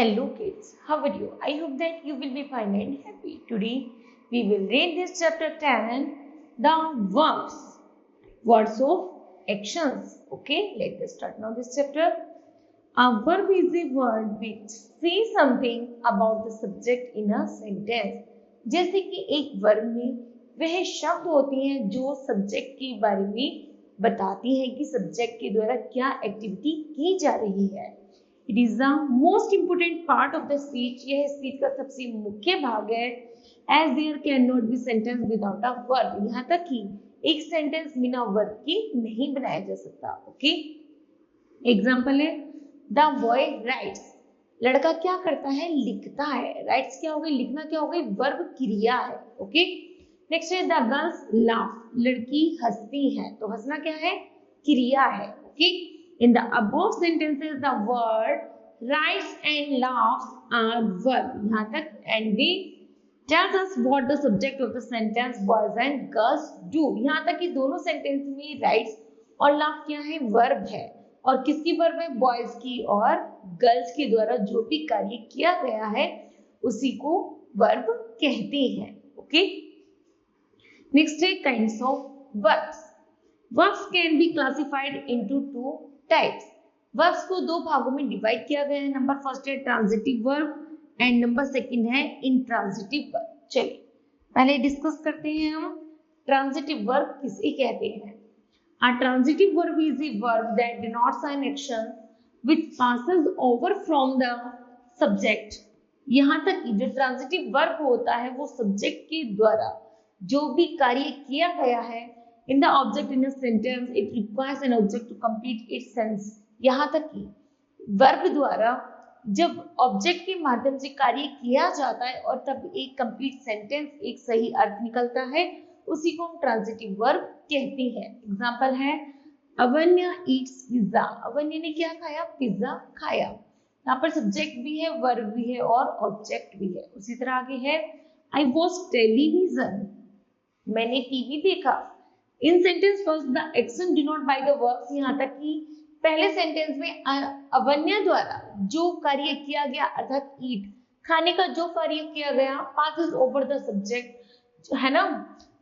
Hello kids, how are you? I hope that you will be fine and happy. Today we will read this chapter 10, the verbs, words of actions. Okay, let us start now this chapter. A verb is a word which says something about the subject in a sentence. जैसे कि एक verb में वह शब्द होते हैं जो subject के बारे में बताती है कि सब्जेक्ट के द्वारा क्या एक्टिविटी की जा रही है. It is the most important part of the speech. यह स्पीच का सबसे मुख्य भाग है. As there can not be sentence without a verb. यहाँ तक कि एक सेंटेंस बिना वर्ब के नहीं बनाया जा सकता. ओके, एग्जाम्पल है द बॉय राइट्स. लड़का क्या करता है? लिखता है. राइट्स क्या हो गई? लिखना क्या हो गई? वर्ब क्रिया है. ओके, नेक्स्ट है द गर्ल्स लाफ. लड़की हंसती है. तो हंसना क्या है? क्रिया है. Okay, in the above sentences the word writes and laughs are verb. यहाँ तक and they tells us what the subject of the sentence boys and girls do. यहाँ तक कि दोनों सेंटेंस में राइट्स और लाफ क्या है? वर्ब है. और किसकी वर्ब है? बॉयज की और गर्ल्स के द्वारा जो भी कार्य किया गया है उसी को वर्ब कहते हैं. ओके, नेक्स्ट है kinds of verbs. Verbs can be classified into two types. Verbs को दो भागों में डिवाइड किया गया है. नंबर फर्स्ट है transitive verb and number second है इंट्रांजिटिव वर्ब. चलिए पहले डिस्कस करते हैं हम ट्रांजिटिव वर्ब किसे कहते हैं. A transitive verb is a verb that denotes an action which passes over from the subject. यहाँ तक कि जो ट्रांजिटिव वर्ब होता है वो सब्जेक्ट के द्वारा जो भी कार्य किया गया है in the object in a sentence it requires an object to complete its sense. यहाँ तक कि वर्ब द्वारा जब ऑब्जेक्ट के माध्यम से कार्य किया जाता है और तब एक कंप्लीट सेंटेंस, एक सही अर्थ निकलता है, उसी को हम ट्रांजिटिव वर्ब कहते हैं. एग्जांपल है अवन्या ईट्स पिज्जा. अवन्या ने क्या खाया? पिज्जा खाया. यहाँ पर सब्जेक्ट भी है, वर्ब भी है और ऑब्जेक्ट भी है. उसी तरह आगे है आई वॉच टेलीविजन. मैंने टीवी देखा. In sentence first the action denote by the verbs. यहाँ तक कि पहले सेंटेंस में अवन्या द्वारा जो कार्य किया गया अर्थात ईट खाने का जो कार्य किया गया पासेस ओवर द सब्जेक्ट है ना.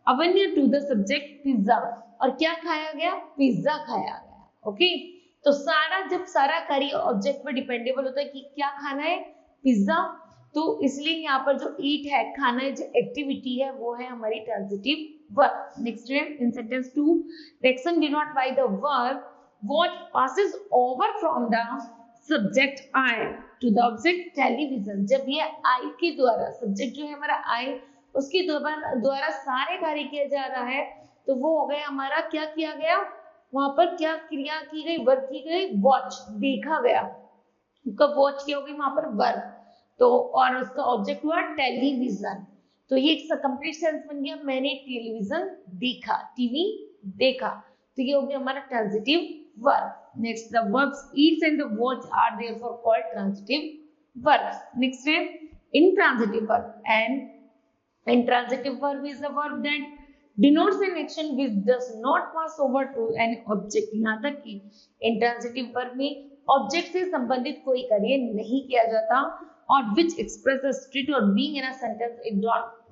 Avanya to the subject pizza. और क्या खाया गया? पिज्जा खाया गया. ओके, तो सारा जब सारा कार्य ऑब्जेक्ट पर डिपेंडेबल होता है कि क्या खाना है? पिज्जा. तो इसलिए यहाँ पर जो ईट है, खाना है, जो एक्टिविटी है वो है हमारी ट्रांजिटिव वर्ब. नेक्स्ट है in sentence 2 the action denote by the verb what passes over from the subject I to the object television. जब ये I के द्वारा सब्जेक्ट जो है हमारा I उसके द्वारा सारे कार्य किया जा रहा है तो वो हो गया हमारा क्या किया गया? वहां पर क्या क्रिया की गई? वर्ब की गई. वॉच, देखा गया. उसका वॉच क्या हो गई? वहां पर वर्ब. तो और उसका ऑब्जेक्ट हुआ टेलीविजन. तो ये एक कंप्लीट सेंस बन गया. मैंने टेलीविजन देखा, टीवी देखा. तो ये हो गया हमारा transitive verb. Next, the verbs eats and the watch are therefore called transitive verbs. Next है intransitive verb. And intransitive verb is a verb that denotes an action which does not pass over to an object. यहाँ तक कि intransitive verb में object से संबंधित कोई कार्य नहीं किया जाता और which express a state or being in a sentence it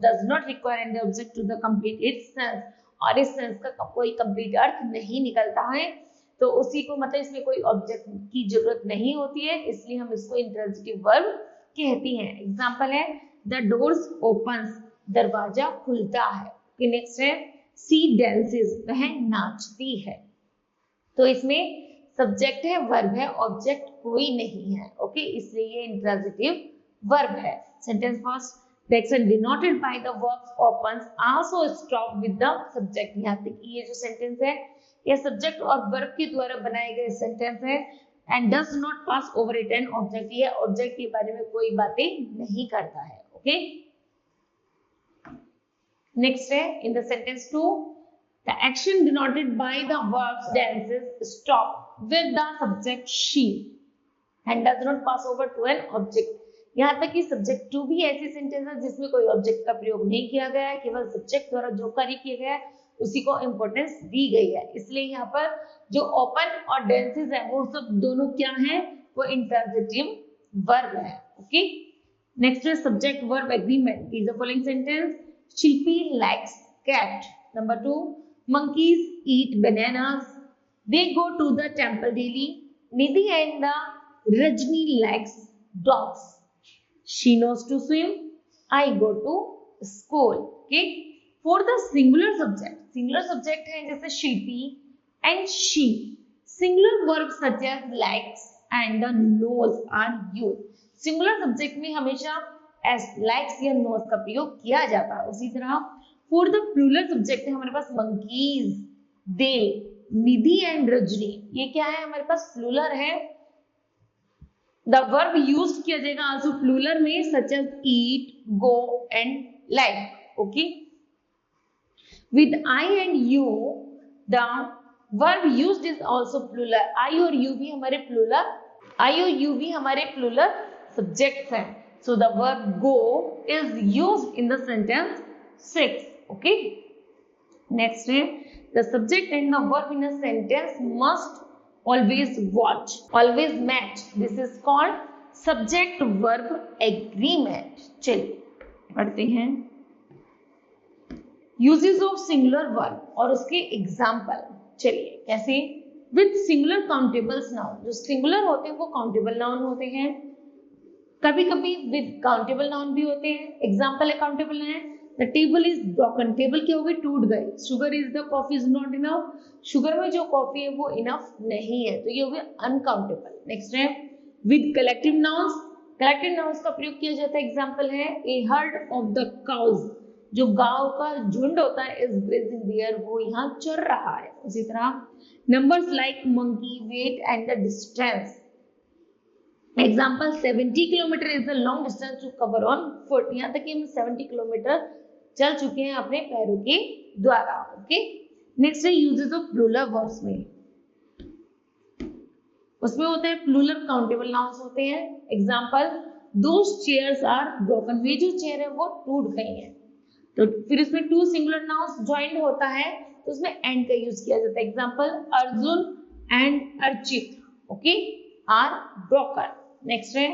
does not require an object to the complete its sense. और इस सेंस का कोई कंप्लीट अर्थ नहीं निकलता है तो उसी को मतलब इसमें कोई ऑब्जेक्ट की जरूरत नहीं होती है, इसलिए हम इसको इंट्रांजिटिव वर्ब कहते हैं. एग्जांपल है द डोर्स ओपन्स. दरवाजा खुलता है. नेक्स्ट है सी डांसेस. वह नाचती है. तो इसमें सब्जेक्ट है, वर्ब है, ऑब्जेक्ट कोई नहीं है. ओके, इसलिए ये इंट्रांजिटिव वर्ब है. Sentence first the action denoted by the verb opens also stop with the subject. यहाँ तक कि ये जो सेंटेंस है ये सब्जेक्ट और वर्ब के द्वारा बनाए गए सेंटेंस है and does not pass over it an object. ये ऑब्जेक्ट के बारे में कोई बातें नहीं करता है. ओके, नेक्स्ट है in the sentence 2 the action denoted by the verbs dances stop with the subject she and does not pass over to an object. यहाँ तक कि सब्जेक्ट टू भी ऐसी सेंटेंस है जिसमें कोई ऑब्जेक्ट का प्रयोग नहीं किया गया है, केवल सब्जेक्ट द्वारा जो कार्य किया गया है उसी को इंपॉर्टेंस दी गई है. इसलिए यहाँ पर जो ओपन और डांसेस है वो सब दोनों क्या है? वो इंट्रांजिटिव वर्ब है. Okay. Next is subject verb agreement. Is the following sentence. Shilpi likes cat. Number 2. Monkeys eat bananas. They go to the temple daily. Nidhi and the Rajni likes dogs. She knows to swim. I go to school. Okay. For the singular subject है जैसे शिल्पी and she. Singular verbs such as likes and the knows are used. Singular subject में हमेशा as likes या knows का प्रयोग किया जाता है. उसी तरह for the plural subject है हमारे पास monkeys, they, Nidhi and Rajni. ये क्या है हमारे पास plural है. The verb used किया जाएगा also plural में such as eat, go and like. Okay. With I and you, the verb used is also plural. I और you भी हमारे plural subjects हैं. So the verb go is used in the sentence 6. Okay. Next है the subject and the verb in a sentence must always match. This is called subject verb agreement. चलिए पढ़ते हैं. Uses of singular verb और उसके example. चलिए कैसे. With singular countables noun. जो singular होते हैं वो काउंटेबल नाउन होते हैं. कभी कभी विद काउंटेबल नाउन भी होते हैं. एग्जाम्पल है काउंटेबल है. The table is broken. Table क्या हो गई, टूट गई. Sugar is the coffee is not enough. Sugar में जो कॉफी है वो इनफ नहीं है, तो ये हो गया अनकाउंटेबल. नेक्स्ट है with collective nouns. Collective nouns का प्रयोग किया जाता है. एग्जाम्पल है ए हर्ड ऑफ द काउज. जो गांव का झुंड होता है इज ग्रेजिंग देयर, वो यहाँ चर रहा है. उसी तरह numbers like monkey, weight and the distance. Example 70 kilometre is the long distance to cover on foot. यहाँ तक कि हम 70 किलोमीटर चल चुके हैं अपने पैरों के द्वारा. ओके. नेक्स्ट है यूजेस ऑफ प्लूरल वर्ब्स में. उसमें होता है प्लूरल काउंटेबल नाउन्स होते हैं. Example those chairs are broken. वे जो चेयर है वो टूट गई है. तो फिर उसमें टू सिंगुलर नाउन्स ज्वाइंट होता है तो उसमें एंड का यूज किया जाता है. Example Arjun and Archit okay are broken. Next है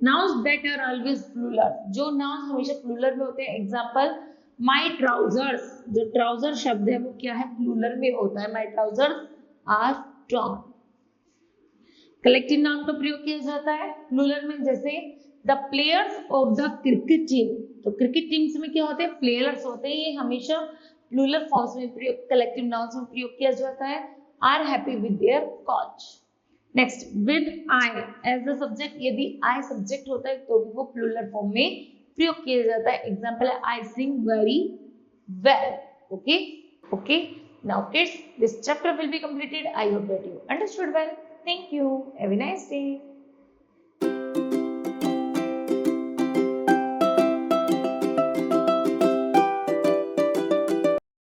nouns that are always plural. जो नाउन्स हमेशा प्लूरल में होते हैं. Example my trousers. जो ट्राउजर शब्द है वो क्या है, प्लूरल में होता है. My trousers are torn. Collective noun का प्रयोग किया जाता है प्लूरल में, जैसे the players of the cricket team. तो क्रिकेट टीम्स में क्या होते हैं, प्लेयर्स होते हैं. ये हमेशा प्लूरल फॉर्म्स में प्रयोग, कलेक्टिव नाउन्स में प्रयोग किया जाता है. Are happy with their coach. Next with I as the subject. यदि आई सब्जेक्ट होता है तो भी वो प्लूरल फॉर्म में प्रयोग किया जाता है. एग्जांपल है I sing very well. Okay now kids, this chapter will be completed. I hope that you understood well. Thank you. Have a nice day.